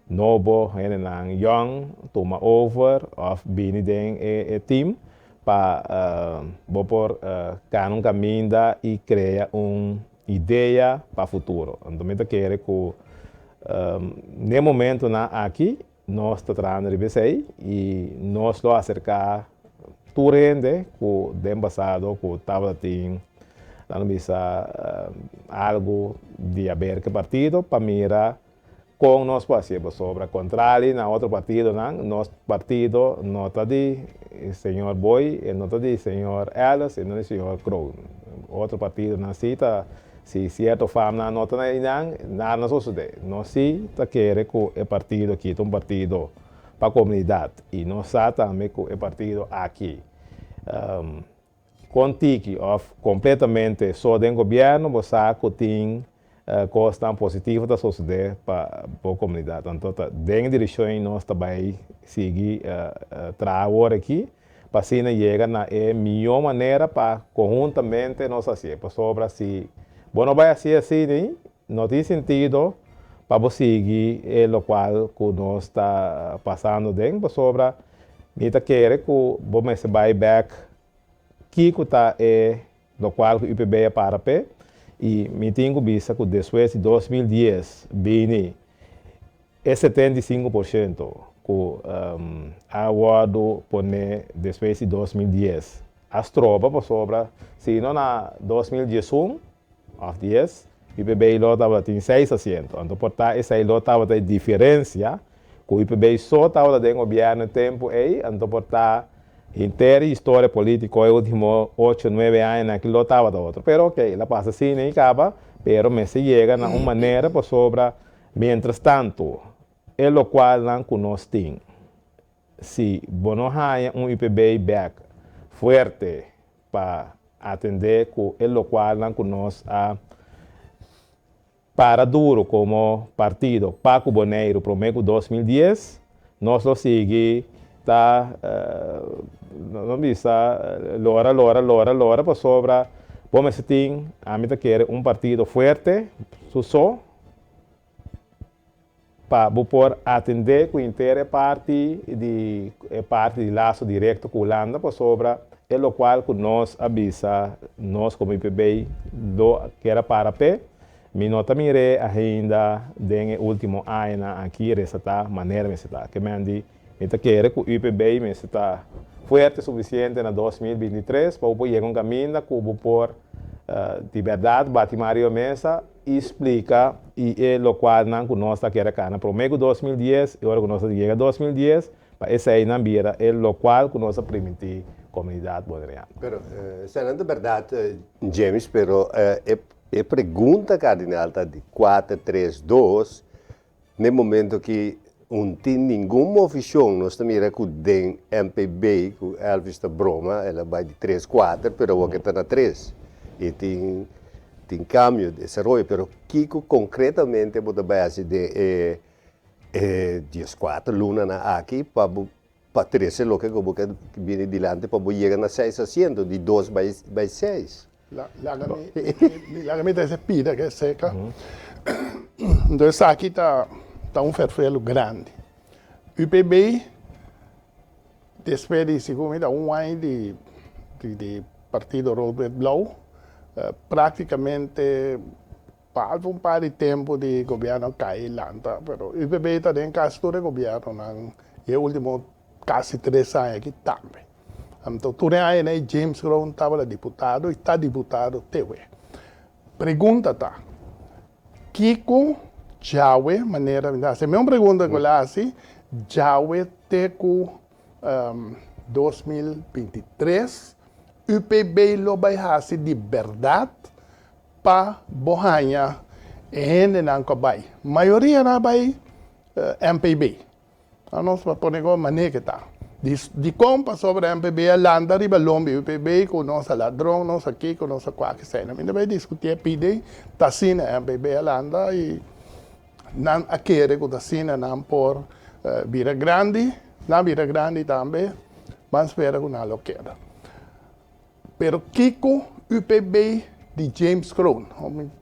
novo, gente young, tomar over, ou vir dentro do time para por um caminho e criar uma ideia para o futuro. Então, eu quero que no momento aqui, nós estamos tratando de BCI e nós lo acercar tu rende que do passado que estava tendo algo de haver que partido para mirar com nós parceiros sobre o contrário na outro partido nosso partido não está de senhor Boy não está de senhor Ellis e não de senhor Crow outro partido não cita se certo fama não está nada sucede nós sim tá querer que o partido aqui é um partido para a comunidade e nós também que o partido aqui contigo completamente só do governo você tem coisas tão positivas da sociedade para a comunidade então dentro da direção nós também seguir trabalhar aqui para assim chegar na melhor maneira para conjuntamente nós fazer sobre se não vai ser assim, não tem sentido para você seguir o qual que nós está passando dentro sobre nita quer que você vai back que está o qual o IPB é para pé e me tenho visto que depois de 2010 vem é 75% que a guardo pone depois de 2010 as tropas sobre se não na 2011 of 10, o IPB estava em 6%. Então, portanto, essa estava a diferença, que o IPB só estava dentro do governo no tempo aí, então, portanto, inteira história política, os últimos 8, 9 anos, aquilo estava da outra. Mas, ok, la passa assim, nem acaba, mas se chega de uma maneira para sobre, mientras tanto, é o qual nós temos. Se não há IPB back forte para atender com o qual nós para duro como partido Paco Boneiro prometo 2010 nós lo seguimos não visa lora para sobre vamos ter a mim quer partido forte só para por atender com inteira parte de laço direto com a Holanda para sobre é o qual que nós avisa, nós como IPB, que era para pé, me nota mire ainda no último ano aqui, essa maneira, que me andi, então quer que o IPB me está forte o suficiente na 2023 para poder um caminho que o por de verdade, bate Mario Mesa explica e é o qual nós está querendo cana, prometo 2010, e agora que nós chega 2010, para essa aí na vira é o qual que nós permitir comunidade bolivariana. Pero, sendo verdade, James, pero a pergunta cardinal está de 4-3-2, no momento que não tem nenhuma opção, nós estamos com o MPB, com Elvis está broma, ela vai de 3-4, pero o que está na 3. E tem cambio de desenvolvimento, pero Kiko concretamente pode base de 14 luna aqui para 13 lo que viene adelante para llegar a 6 haciendo, de 2 by 6. La gamita es pida que es seca. Então, aqui está um fervelo grande. UPB, depois de segundo ano de partido Robert Blau, praticamente para um par de tempo de governo cai lá, mas o UPB está em quase todo o governo, e o último quase 3 anos aqui também. Então, tudo aí, né, James Crown estava deputado e está deputado até hoje. Pergunta tá, Kiko Jawe, maneira de fazer. Minha pergunta que eu assim, Jawe teco 2023, UPB lo vai fazer de verdade para Bohanha e gente não vai. Maioria não vai MPB. A nós para pôr uma maneira que tá. De compra sobre a MPB, a landa riba lombi UPB, com nossa ladrão, nossa aqui, com nossa qualquer cena. Ainda vai discutir, pedir, tá sim a MPB, a landa, e não a querer que tá sim, não por Vira Grande também, mas espera que não lo queda. Pero Kiko, UPB, de James Crown,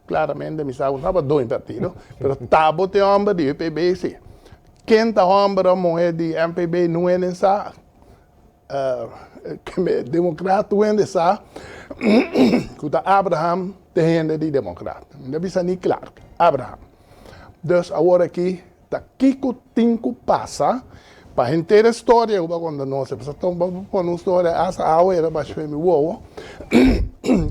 claramente me sabe, estava 2 partidos, pero tabo te homem de UPB, sim. Quem está homem mulher de MPB não é nessa, democrata não é nessa, que está Abraham tem de democrata. Não bisa nem claro, Abraham. Então, agora aqui, está Kiko Tinko passa, para a inteira história, quando nós estamos com uma história, essa aula era mais feminina,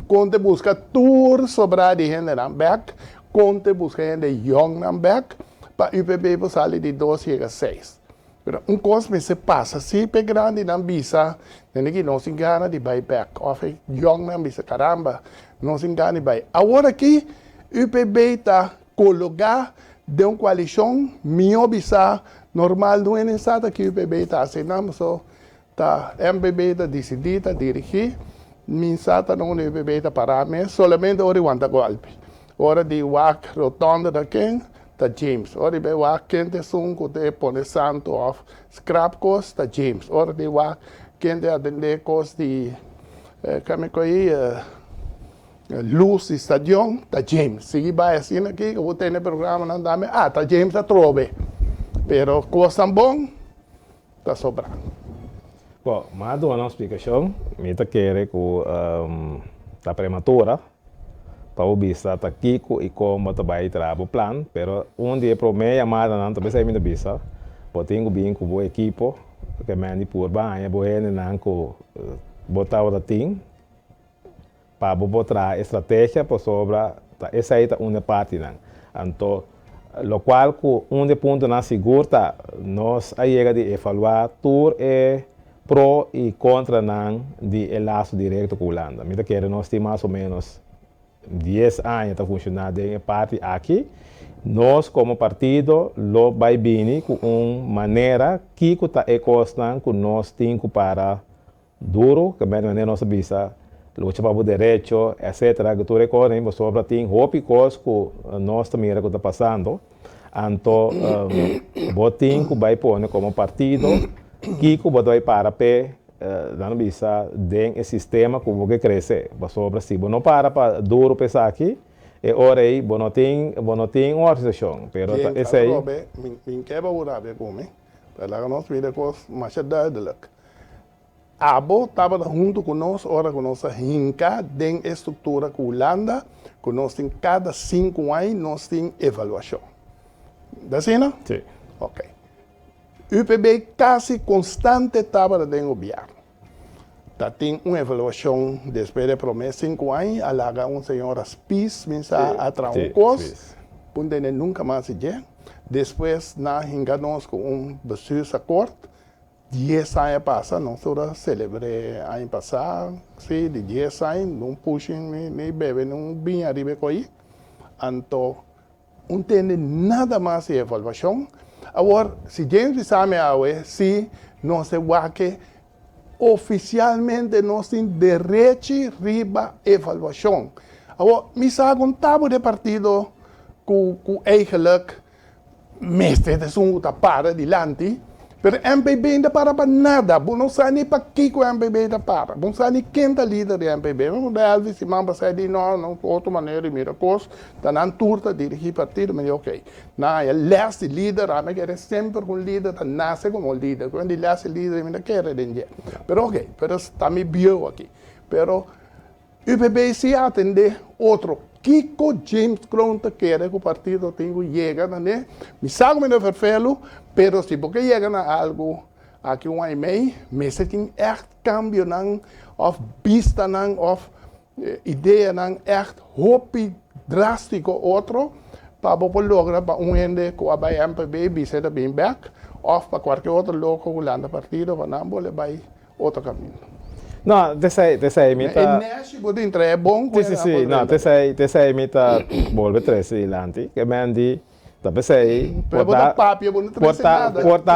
quando busca tour sobre a gente Nambeck, quando busca gente young Nambeck, para o UPB para sair de 12 a 6. Pero coisa se passa, se é grande não bisa, nem não se engana de buyback, ou young não bisa, caramba, não se engana de buy. Agora aqui, o UPB está colocado de uma coalição, minha bisa, normal não é necessário que o UPB está assinando, só tá MPB está decidido, dirigir, minha sata não é o UPB está parar, mas somente hora de golpe. Hora de walk rotonda da quem? Da James. Ora de wa quente sunco de pone santo of scrap cost da James. Ora de wa quente atende cost de como luz e stadion da James. Se vai assim aqui, eu vou ter no programa não dá tá James a trove. Pero costa bom tá sobrando. Bom, mas dou uma explicação. Me tá querer que tá prematura. Para o bisa tá Kiko e como tá vai trabalhar o plano, pero dia para mim amada não também sai minha bisa, tenho bem com o equipo que me por banha, boa não com botar o time para botar estratégia para sobre essa aí tá uma parte não, então lo qual com ponto na segura nós aí chega de evaluar tudo é pro e contra não de laço direto com a Holanda, me tá querendo nós tem mais ou menos 10 anos está funcionando em parte aqui, nós como partido lo vai bem com uma maneira que está encostando que nós temos para duro, que é nossa visa, luta para o direito, etc. Que tu recorre, sobre tem hope coisa que nós também está passando, então botinho que vai pôr como partido, que vai para pé não bisa den sistema que vai crescer, sobre se não para duro pensar aqui, e ora aí não tem uma organização, pero esse aí. Min quebra o rabe como, para nós vida coisa mais dadelijk. Abo estava junto com nós, ora com nossa hinca den estrutura com Holanda, que nós tem cada 5 anos nós tem avaliação. Dá assim, não? Sim. Ok. UPB quase constante estava dentro do governo. Tem uma avaliação depois de promessa 5 anos, alaga senhora Spies, a Trancos, onde nunca mais se depois, nós enganamos com bestuursacord, 10 anos passa, nós celebramos ano passado, sim, de 10 anos, não puxem, nem bebem, não vinha arriba com aí. Então, não tem nada mais de avaliação. Agora, se James sabe se não se vai que oficialmente nós temos direito riba avaliação. Agora, me sabe um tábua de partido que eigenlijk meeste de zo'n para adiante, Pero MPB ainda para nada. Não sabe nem para que o MPB ainda para. Não sabe nem quem está líder do MPB. Vamos dar Elvis e Mamba sai de não, outra maneira, mira coisa. Está na turta, dirigir partido, mas ok. Não, é leste líder, a mim quer sempre um líder, nasce como líder. Quando ele nasce líder, ele não quer dinheiro. Pero ok, pero está me bio aqui. Pero UPB se atende outro. Kiko James Crown quer que o partido chega, né? Me sabe me vervelo, pero se porque chega na algo aqui meio, mas tem echt cambio não, of vista não, of ideia não, echt hopi drástico outro, para poder lograr para ende com a MPB, bisa da bem back, of para qualquer outro local que landa partido, para não poder vai outro caminho. No, te sei, mita... E Nash pode entrar, é bom? Sì, no, te sei, mita, volve 13 ilanti, che mendi, te sei, porta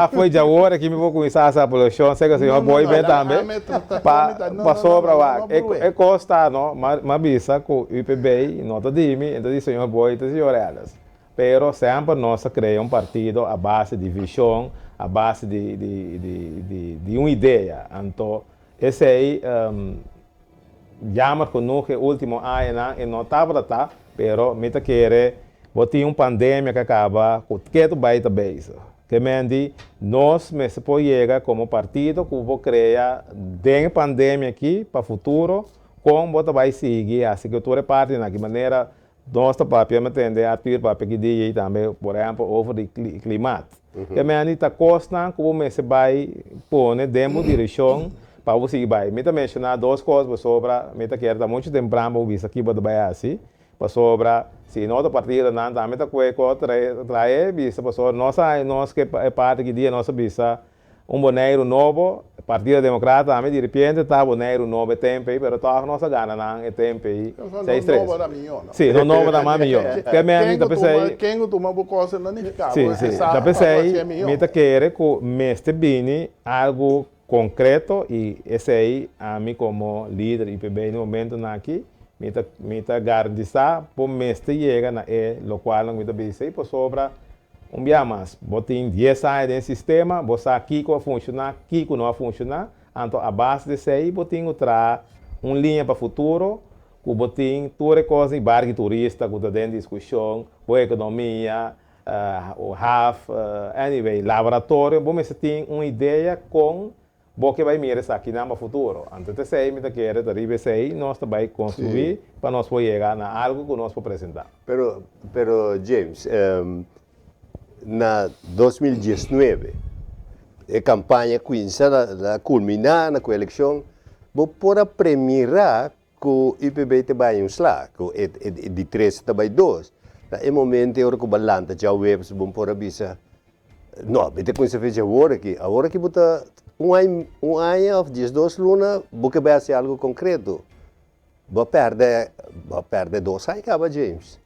foi já hora que me vou começar essa população, sei que o senhor boi bem também, para sobra, é costa, não, mas bisa com o UPB, nota de mim, então o senhor boi, então o senhor elas. Pero sempre nós criamos partido a base de visão, a base de uma ideia, então, esse aí, jammer genoeg in último ano e não estava lá, pero mita querer, botar pandemia que acaba, que tu vai te beijo. Que mendi, nós mesmo podemos chegar como partido que vou criar dentro da pandemia aqui para o futuro, como você vai seguir, assim que tu é parte de maneira, nossa papel me entende, atuar papel que diz também, por exemplo, over o clima. Que mendi, tá costa, como mesmo vai pôr dentro da direção. Para você vai, me mencionar duas coisas sobre, me quero muito temprano para aqui para trabalhar assim, para sobre, se não a partir não também tá com trazer visa para sobre nós que é parte que dia nossa visa boneiro novo, Partido Democrata, a de repente tá boneiro novo tempo, pero tá nossa gana não é tempo aí, 6-3. Sim, não novo da mais melhor. Que me ainda pensei. Quem toma boa coisa não fica. Sim, já pensei, me quero que mestre bini algo concreto e esse aí, a mim como líder IPB no momento aqui, me garantiza para o mestre chega na local, me dizer para sobra dia mais, botem 10 anos no sistema, você aqui que vai funcionar, aqui que não vai funcionar, então a base desse aí, botem outra linha para o futuro, que botem toda coisa em barco turista, que está dentro de discussão, boa economia, o anyway, laboratório, bom, você tem uma ideia com porque vai mirar isso aqui no futuro. Então, esse aí, me quer arriba esse aí, nós vai construir para nós poder chegar a algo que nós podemos apresentar. Pero James, na 2019, a campanha começa culminar na eleição, vou pôr a premirar que o IPB te vai lá, que de 3 te vai 2. No momento, eu que balanta já o web, vou pôr a bisa. Não, mas tem que fazer agora que botar ano ou 12 lunas, porque vai ser algo concreto. Vou perder 2 anos, acaba, James.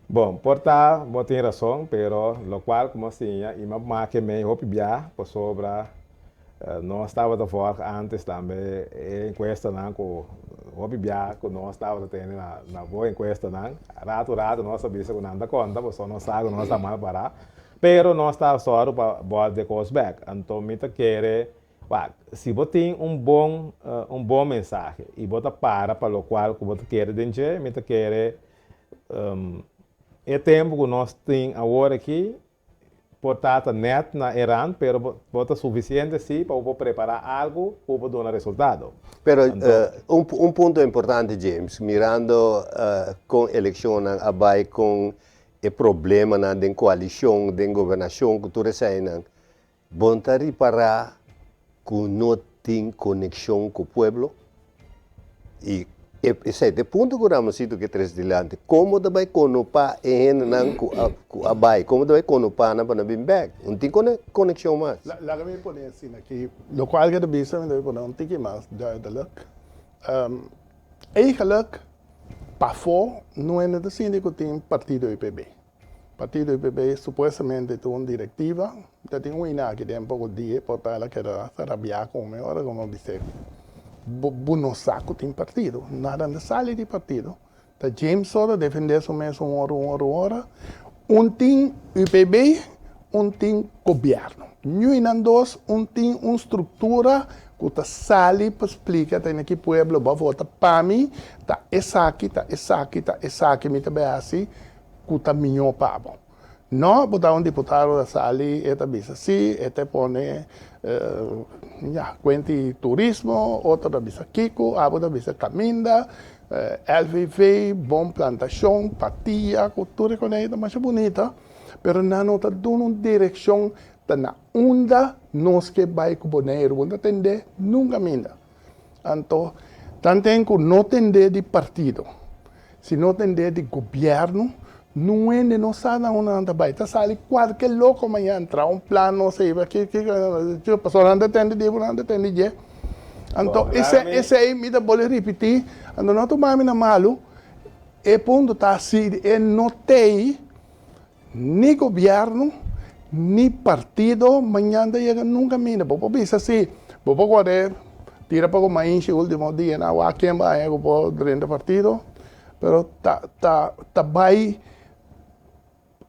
Bom, porta, vou ter razão, pero lo qual, como assim, e mais que me opinião, por sobre, nós estávamos fora antes também, enquesta não, com opinião, que nós estávamos tendo na boa enquesta não, rato, nós sabíamos que não dá conta, porque nós sabemos que nós estamos mal para. Pero nós estamos só para botar de coisa back. Então, me quer, se você tem um bom mensagem e você para o qual você quer dizer, me quer, é tempo que nós temos agora aqui, portanto, net na Irã, pero você suficiente sim para preparar algo para dar resultado. Pero um ponto importante, James, mirando com eleição, vai com o problema na coalição, na governação, que tudo isso aí, bom tá reparar que não tem conexão com o povo. E esse é o ponto que nós temos que trazer adiante. Como vai conopar com a bai? Como vai conopar na para vir back? Não tem conexão mais. Lá que me põe assim aqui, lo qual que bisa me deve pôr um tique mais da luck. Eigenlijk para fora, não é nada assim que tem partido IPB. Partido IPB supostamente tem uma diretiva, tem um ina que tem um pouco de dia, para ela querer rabiar com a hora, como dizer. Não saco tem partido, nada na sala de partido. Tá James só defender isso mesmo hora. Tem IPB, tem governo. Nós não dois, tem uma estrutura que está sali para explicar tem que pueblo vai votar para mim, tá essa aqui, me também assim, que está melhor para bom. Não, botar um deputado da sali, eta bisa si, eta pone, quanti turismo, outro da bisa Kiko, abo da bisa Caminda, LVV, bom plantação, patia, cultura com ela, mas é bonita. Pero não está dando uma direção na onda nós que vai com o boneiro, não atender nunca minda. Então, tanto que não atender de partido, se não atender de governo, não é de não sabe onde anda vai. Tá sali qualquer louco amanhã entrar plano, não sei, que a pessoa não atende de, não atende de. Então, esse aí me dá bola repetir, então não tomar na malo, é ponto tá assim, é não tem nem governo, nem partido, amanhã chega nunca mina. Vou pensar assim, vou poder tirar para o mais último dia, não há quem vai dentro do partido, pero tá vai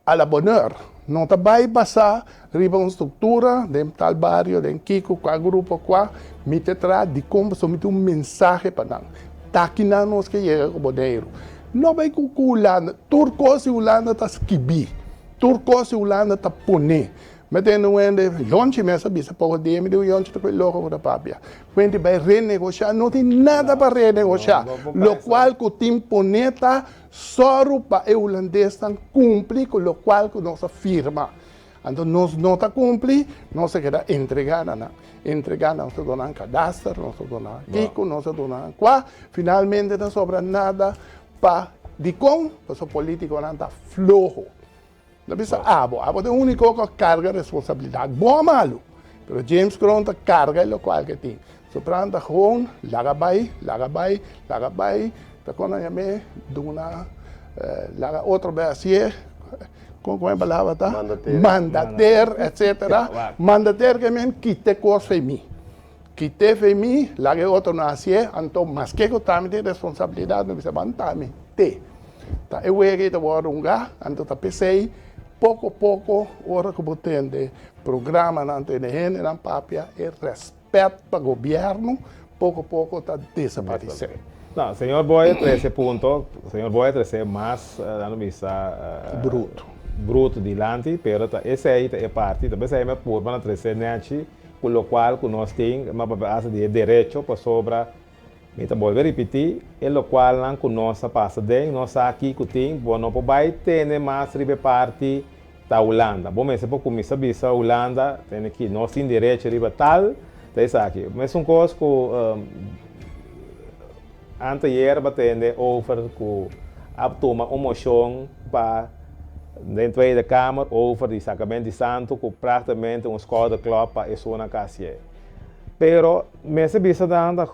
a la bonheur, não tá vai passar riba uma estrutura de tal barrio, de Kiko, qual grupo, qual, me trata de como somente mensagem para nós. Tá aqui não nós que chega com o boneiro. Não vai com o Holanda, Turcos e Holanda tá esquibi. Turcos e Holanda tá pone. Mas tem um ende, longe mesmo, bisa pouco de me deu longe de louco da papia. Quando vai renegociar, não tem nada para renegociar. Lo qual que o time poneta só para o holandês cumpre com o qual que nossa firma. Então nós não tá cumpre, nós quer entregar nós dona cadastro, nós dona Kiko, nós dona qua. Finalmente não sobra nada para de com, o político não tá flojo. Não precisa abo é o único que carga responsabilidade. Bom ou malo, mas James Cronta carga o qual que tem. Soprando gewoon, laga vai, tá quando eu me duna, laga outro BSE, como é a palavra tá? Mandater, etc. Mandater que men quite coisa para mim. Quite para mim, laga outro nasce, então mas que eu também tenho responsabilidade, não precisa bantar-me. Tá, eu vejo que agora então tá pensei, pouco a pouco, hora que eu tenho de programa na TNN, na papia, e respeito para o governo, pouco a pouco está desaparecendo. Não, senhor Boy, 13 pontos, senhor Boy, 13 mais, não bisa bruto dilante, pero esse aí é parte, também se é por para 13 nete, com o qual nós temos uma base de direito para sobra. Então, vou repetir, o qual não conosco passa bem, nós aqui que tem, não vai ter mais ribe parte da Holanda. Bom, mas se for começar a Holanda, tem que nós temos direito ribe tal, isso aqui. Mas um coisa que anterior batendo over que toma uma moção para dentro da Câmara over de Sacramento de Santo, que praticamente escola de clube para isso na casa. Pero mesa bisa dando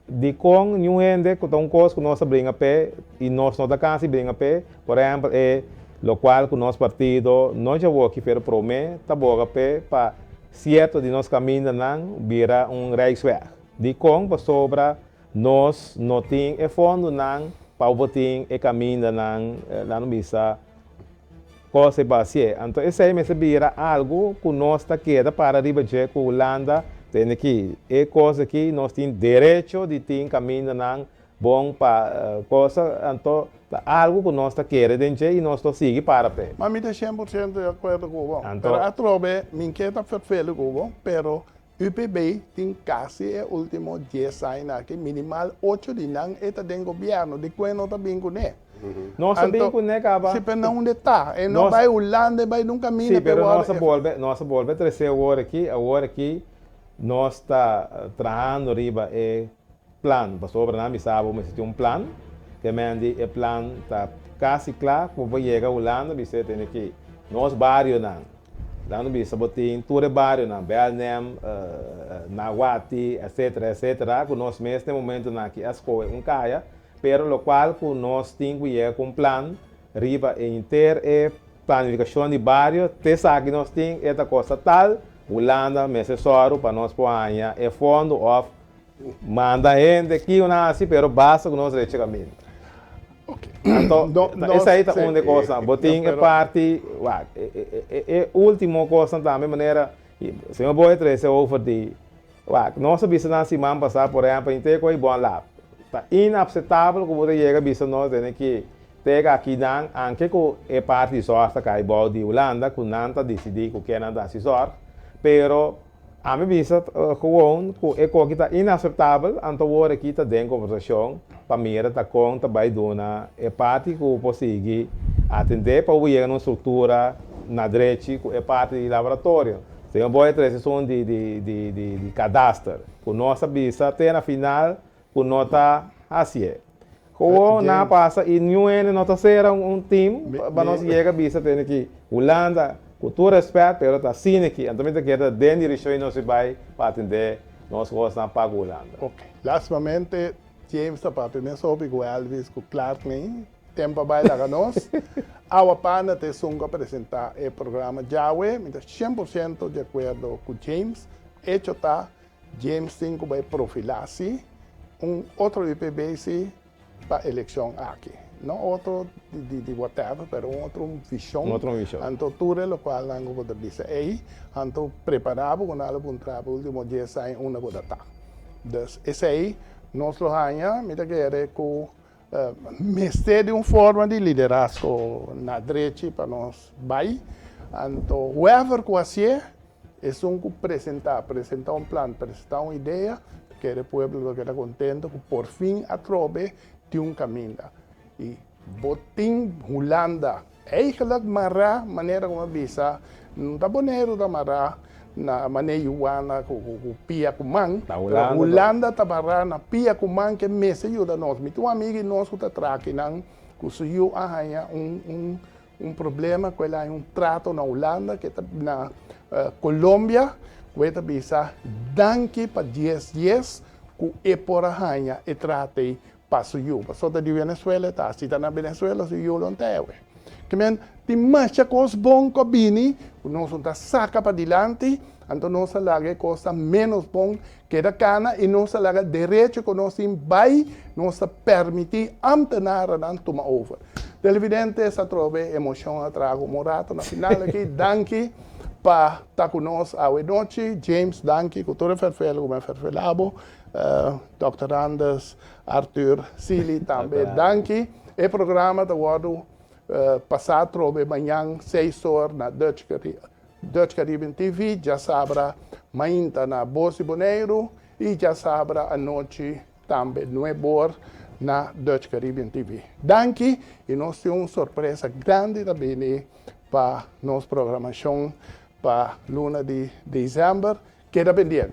de com nenhum ende que tão coisa que nós brinca pé e nós não da casa brinca pé, por exemplo é lo qual que nosso partido não já vou aqui pero promete tá boa pé para certo de nós caminho não vira Rijksweg. De com para sobra nós não tem e fundo não para o botim e caminho não lá no bisa coisa bacia. Então esse aí mesa vira algo que nós tá queda para riba de Holanda. Tem aqui, é coisa que nós temos direito de ter caminho não bom para coisa, então algo que nós queremos e nós seguimos para pé. Mas me deixa 100% de acordo com o pero a trove, me inquieta perfeito com o pero UPB tem quase o último 10 anos aqui, minimal 8 de não é do governo, de quando não está bem com ele. Nós sabemos que não acaba. Se para onde está, e não vai Holanda, vai num caminho. Sim, mas nossa bolsa 13 horas aqui, nós está trabalhando riba é plano, para sobre nós sabe mas tem plano, que mende é plano está quase claro, como vai chegar a Holanda, você tem que nós barrio não, lá no bisa botin tudo barrio não, Belnem, Nahuati, etc, que nós mesmo no momento na que as coisas caia, pero lo qual que nós temos que ir com plano, riba é inteiro é planificação de barrio, te sabe que nós temos esta coisa tal Holanda, necessário para nós poanha é fundo of manda gente aqui ou assim, pero basta que nós reche caminho. Ok. Então, essa aí é uma coisa. Botem pero- parte, última coisa também, maneira, senhor Boy 3 é over de, nossa bisa na semana passada, por exemplo, a gente tem bom lá. Está inaceitável que você chega a bisa nós, tem que ter aqui dan, anche que é parte de sorte que é bom de Holanda, que não está decidido que não dá sorte, pero a minha vista, gewoon, é coisa que está inaceitável, então agora aqui está dentro da conversação, para mim, está com, vai donar, é parte que eu consigo atender para chegar numa estrutura na direita, que é parte do laboratório. Tem uma boa transição de cadastro, que nossa vista tem na final, que nota assim. Como não passa, e nenhum não está sendo um time, para nós chegar a vista, tem que Holanda, cultura respeito, pero está assim aqui, então tem que ir dentro da direção e nós vai para atender nós gostamos para a Holanda. Ok. Lastimamente, James está para primeiro sobre o Elvis, com Clark, nem tempo vai dar a nós. A pana te sunga apresentar o programa Yahweh, me 100% de acordo com James. Hecho está, James 5 vai profilar-se outro IPBC para a eleição aqui. Não outro de whatever, mas outro visão. Outro visão. Então, tudo o qual não vou dizer aí, então preparado com algo para o último dia sai uma coisa tá. Então, esse aí, nós lo ganha, me dá que com mestre de uma forma de liderazgo na direita para nós vai. Então, whoever que assim é apresentar um plano, apresentar uma ideia, que o povo queda contente, que por fim atrobe de um caminho. E botin Holanda, eigenlijk mara maneira como bisa, não tá boneiro da mara na maneira yuana com pia kumang. Holanda tá mara na pia kumang que mese ajuda nós. Me tu amigo nós que tá traquinang, que se eu arranha problema com ela trato na Holanda que tá na Colômbia, que tá bisa danke para 10 que é por arranha e tratei passo eu, passou da Venezuela, tá? Se tá na Venezuela, se eu não tenho. Que men, tem mais coisas bom que bini, nós não tá saca para diante, então nós laga coisa menos bom que da cana e nós laga direito que nós vai, nós permitir amtenar não tomar over. Televidente essa trove emoção atrago morato na final aqui, danke para estar conosco a noite, James, danke, cultura ferfel, como ferfelabo. Dr. Anders, Arthur, Sili também, danke. O programa da Wado passado trobe amanhã 6 horas na Dutch Caribbean TV, já sabra mainta na Bosi Boneiro e já sabra a noite também 9 horas na Dutch Caribbean TV. Danke e nós temos uma surpresa grande também para nossa programação para luna de dezembro. Queda pendiente.